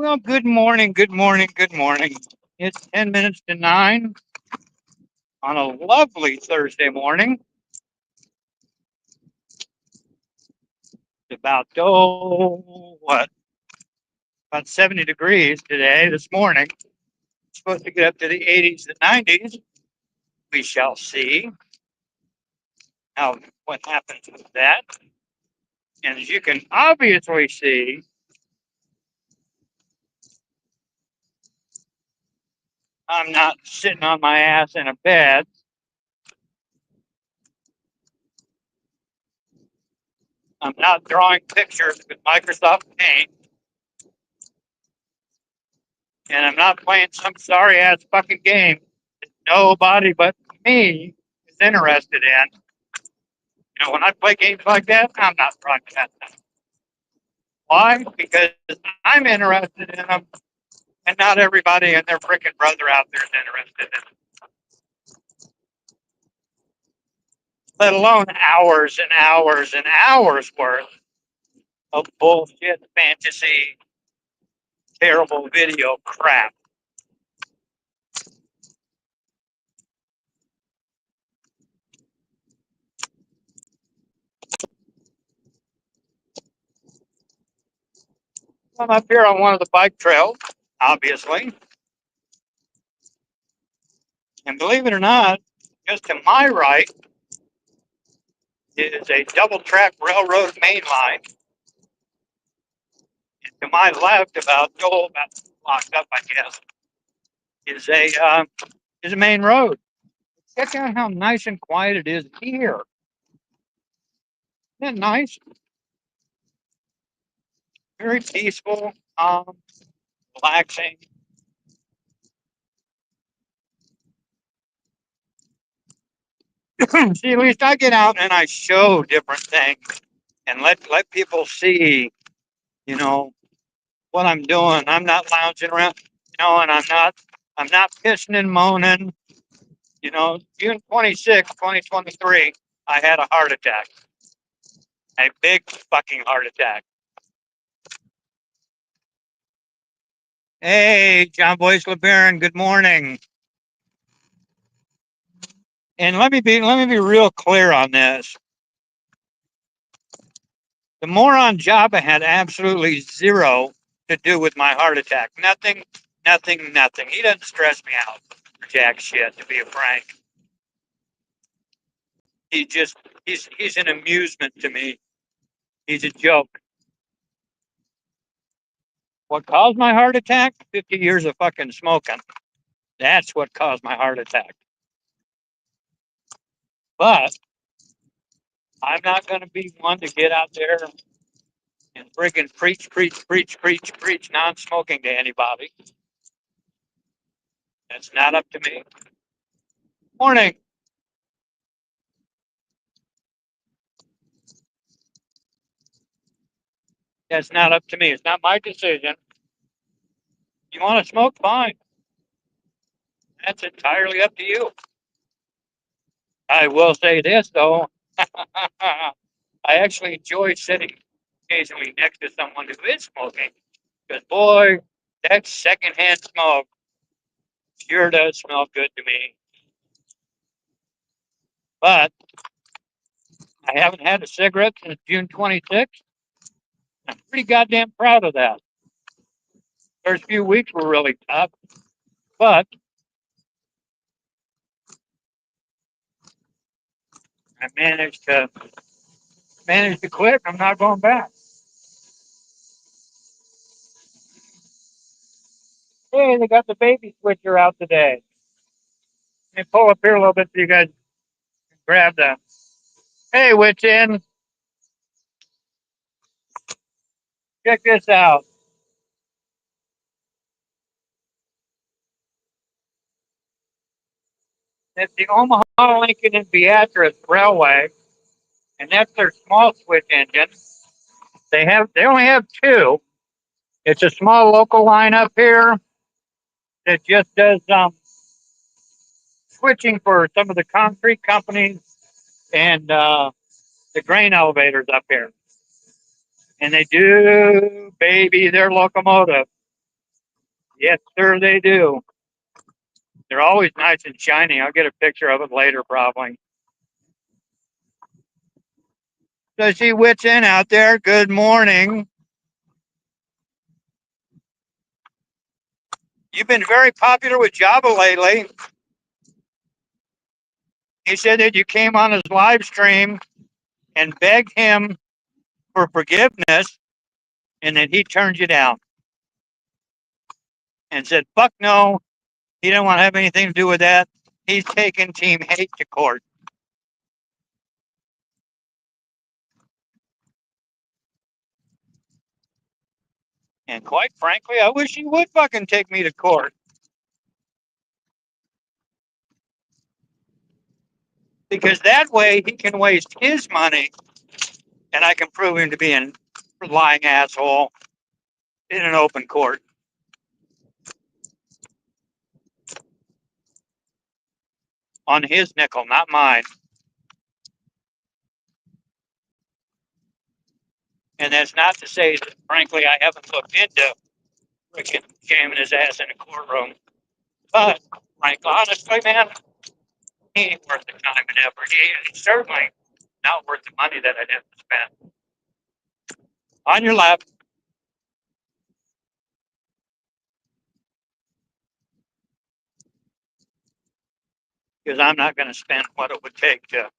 Well, good morning, good morning, good morning. It's 10 minutes to 9 on a lovely Thursday morning. It's about, about 70 degrees today, this morning. It's supposed to get up to the 80s and 90s. We shall see what happens with that. And as you can obviously see, I'm not sitting on my ass in a bed. I'm not drawing pictures with Microsoft Paint. And I'm not playing some sorry ass fucking game that nobody but me is interested in. You know, when I play games like that, I'm not broadcasting. Why? Because I'm interested in them, and not everybody and their freaking brother out there is interested in them. Let alone hours and hours and hours worth of bullshit, fantasy, terrible video crap. I'm up here on one of the bike trails, obviously. And believe it or not, just to my right is a double track railroad main line. And to my left, about blocked up, I guess, is a main road. Check out how nice and quiet it is here. Isn't that nice? Very peaceful, relaxing. See, at least I get out and I show different things and let people see, you know, what I'm doing. I'm not lounging around, and I'm not pissing and moaning. You know, June 26, 2023, I had a heart attack. A big fucking heart attack. Hey, John Boyce LeBaron, good morning. And let me be real clear on this. The moron Jabba had absolutely zero to do with my heart attack. Nothing. He doesn't stress me out for jack shit, to be frank. He's an amusement to me. He's a joke. What caused my heart attack? 50 years of fucking smoking. That's what caused my heart attack. But I'm not going to be one to get out there and friggin' preach non-smoking to anybody. That's not up to me. Morning. That's not up to me. It's not my decision. You want to smoke? Fine. That's entirely up to you. I will say this, though. I actually enjoy sitting occasionally next to someone who is smoking. Because, boy, that secondhand smoke sure does smell good to me. But I haven't had a cigarette since June 26th. I'm pretty goddamn proud of that. First few weeks were really tough, but I managed to quit. I'm not going back. Hey, they got the baby switcher out today. Let me pull up here a little bit so you guys can grab the. Hey, Witch In. Check this out. It's the Omaha, Lincoln, and Beatrice Railway, and that's their small switch engine. They only have two. It's a small local line up here that just does switching for some of the concrete companies and the grain elevators up here. And they do baby their locomotive. Yes, sir, they do. They're always nice and shiny. I'll get a picture of it later, probably. So I see Wits In out there. Good morning. You've been very popular with Jabba lately. He said that you came on his live stream and begged him for forgiveness and that he turned you down and said, fuck no, he didn't want to have anything to do with that. He's taking Team Hate to court. And quite frankly, I wish he would fucking take me to court. Because that way he can waste his money and I can prove him to be a lying asshole in an open court. On his nickel, not mine. And that's not to say that, frankly, I haven't looked into freaking jamming his ass in a courtroom. But, frankly, honestly, man, he ain't worth the time and effort. He's certainly not worth the money that I'd have to spend. On your left. Because I'm not going to spend what it would take to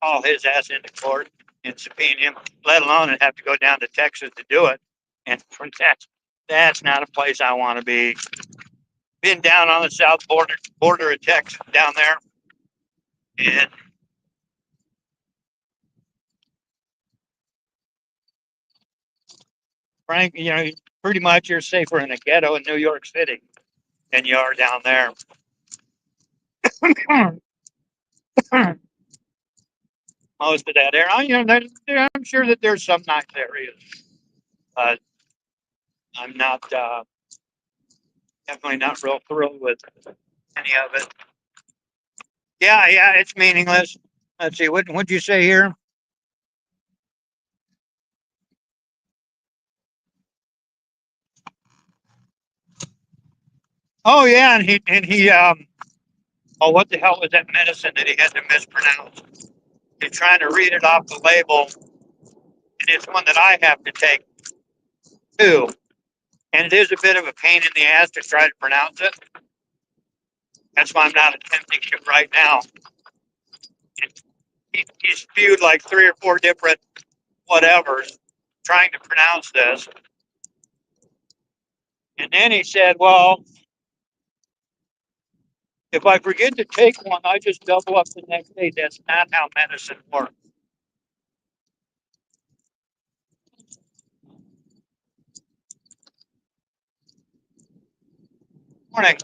haul his ass into court and subpoena him, let alone and have to go down to Texas to do it. And from Texas, that's not a place I want to be. Been down on the south border of Texas down there, and Frank, pretty much you're safer in a ghetto in New York City than you are down there. Most of that area, I'm sure that there's some nice areas, but I'm not definitely not real thrilled with any of it. Yeah, it's meaningless. Let's see, what'd you say here? Oh yeah, oh, what the hell was that medicine that he had to mispronounce? He's trying to read it off the label, and it's one that I have to take too. And it is a bit of a pain in the ass to try to pronounce it. That's why I'm not attempting to right now. He spewed like 3 or 4 different whatevers trying to pronounce this. And then he said, well, if I forget to take one, I just double up the next day. That's not how medicine works. Morning.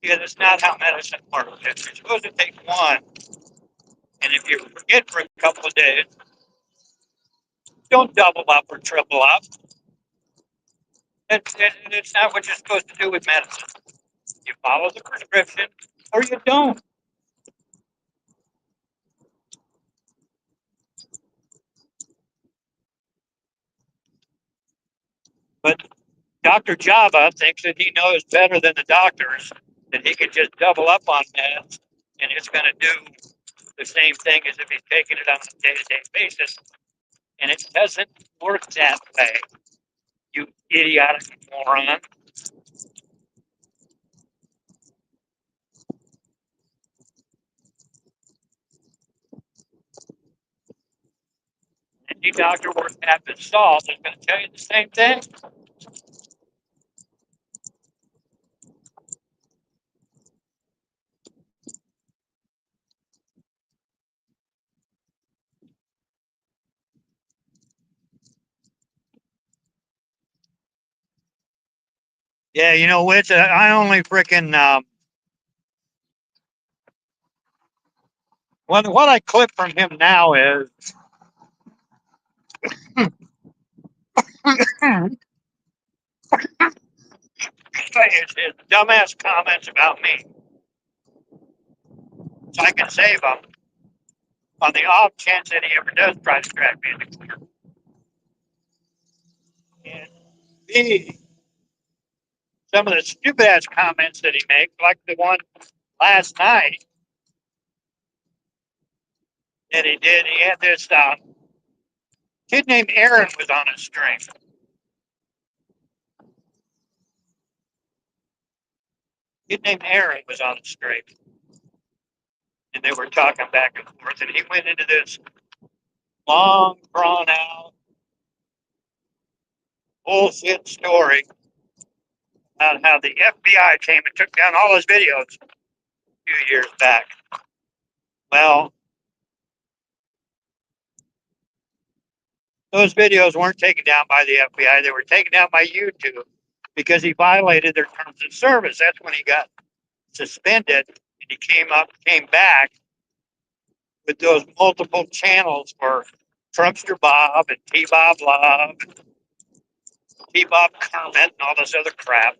Because it's not how medicine works. You're supposed to take one, and if you forget for a couple of days, don't double up or triple up. It's not what you're supposed to do with medicine. You follow the prescription, or you don't. But Dr. Java thinks that he knows better than the doctors, that he could just double up on meds, and it's going to do the same thing as if he's taking it on a day-to-day basis. And it doesn't work that way, you idiotic moron. Any doctor worth half his salt is going to tell you the same thing. Yeah, you know which? I only freaking what I clip from him now is his dumbass comments about me, so I can save him on the off chance that he ever does try to drag me into court. And B, some of the stupid ass comments that he makes, like the one last night that he did. He had this kid named Aaron was on his stream. Kid named Aaron was on the stream. And they were talking back and forth. And he went into this long, drawn out, bullshit story about how the FBI came and took down all his videos a few years back. Well, those videos weren't taken down by the FBI. They were taken down by YouTube because he violated their terms of service. That's when he got suspended, and he came back with those multiple channels for Trumpster Bob and T-Bob Love, and T-Bob Kermit, and all this other crap.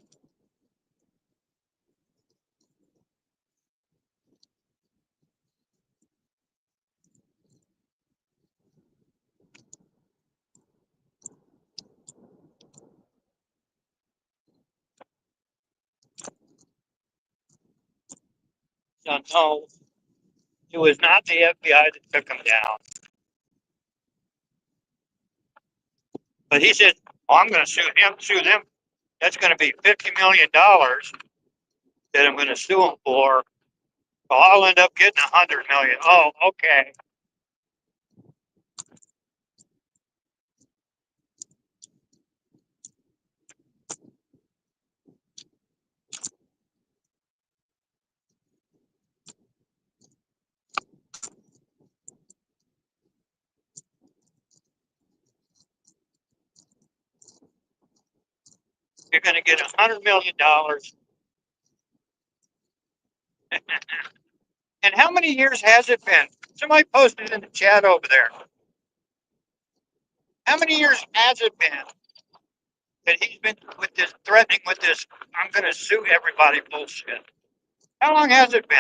So no, it was not the FBI that took him down. But he said, "Oh, I'm going to sue them. That's going to be $50 million that I'm going to sue them for. So I'll end up getting $100 million." Oh, okay. You're going to get $100 million. And how many years has it been? Somebody posted in the chat over there. How many years has it been that he's been with this threatening with this "I'm going to sue everybody" bullshit? How long has it been?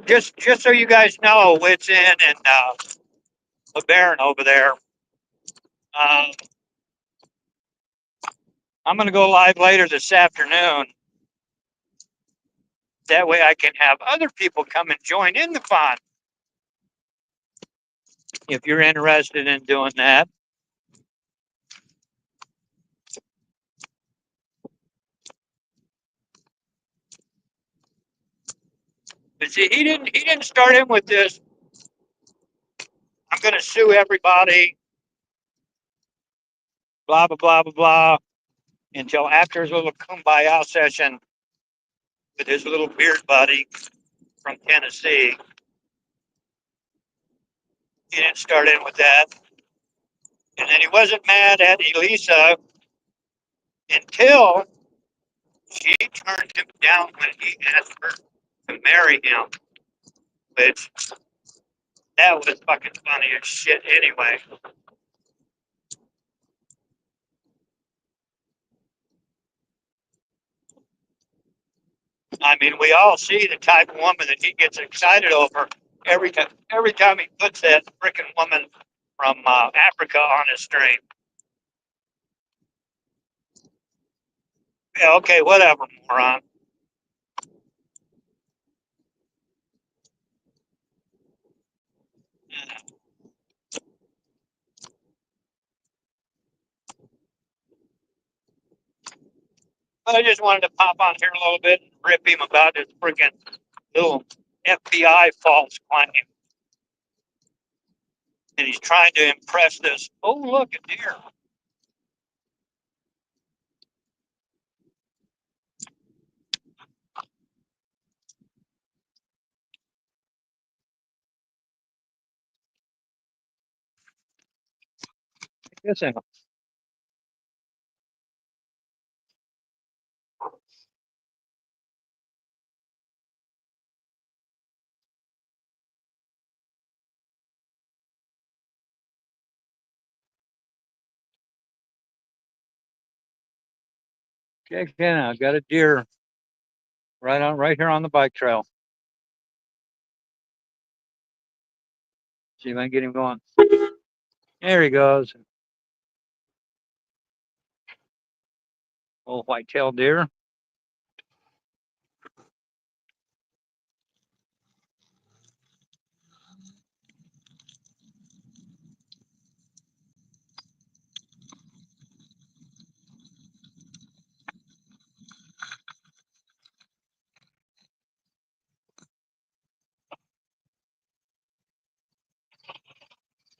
Just so you guys know, Wits In and LeBaron over there. I'm going to go live later this afternoon. That way I can have other people come and join in the fun. If you're interested in doing that. But see, he didn't start in with this "I'm going to sue everybody," blah, blah, blah, blah, blah, until after his little kumbaya session with his little beard buddy from Tennessee. He didn't start in with that. And then he wasn't mad at Elisa until she turned him down when he asked her to marry him, which that was fucking funny as shit anyway. I mean, we all see the type of woman that he gets excited over every time he puts that freaking woman from Africa on his stream. Yeah, okay, whatever, moron. I just wanted to pop on here a little bit and rip him about his freaking little FBI false claim. And he's trying to impress this. Oh, look, a deer. Yes, I know. Okay, I got a deer right here on the bike trail. See if I can get him going. There he goes. Old white-tailed deer.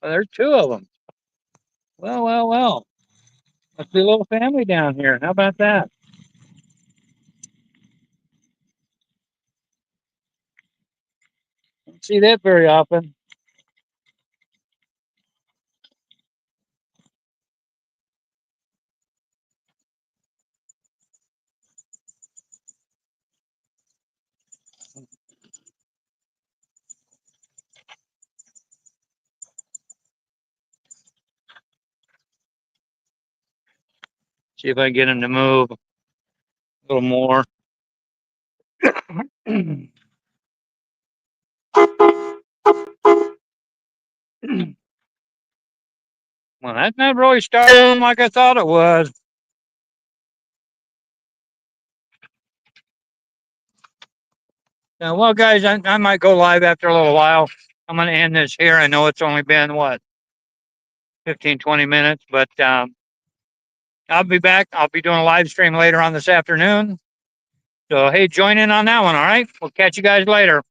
Well, there's two of them. Well, well, well. Must be a little family down here. How about that? Don't see that very often. See if I can get him to move a little more. Well, that's not really starting like I thought it was. Well, guys, I might go live after a little while. I'm going to end this here. I know it's only been, what, 15, 20 minutes, but I'll be back. I'll be doing a live stream later on this afternoon. So, hey, join in on that one, all right? We'll catch you guys later.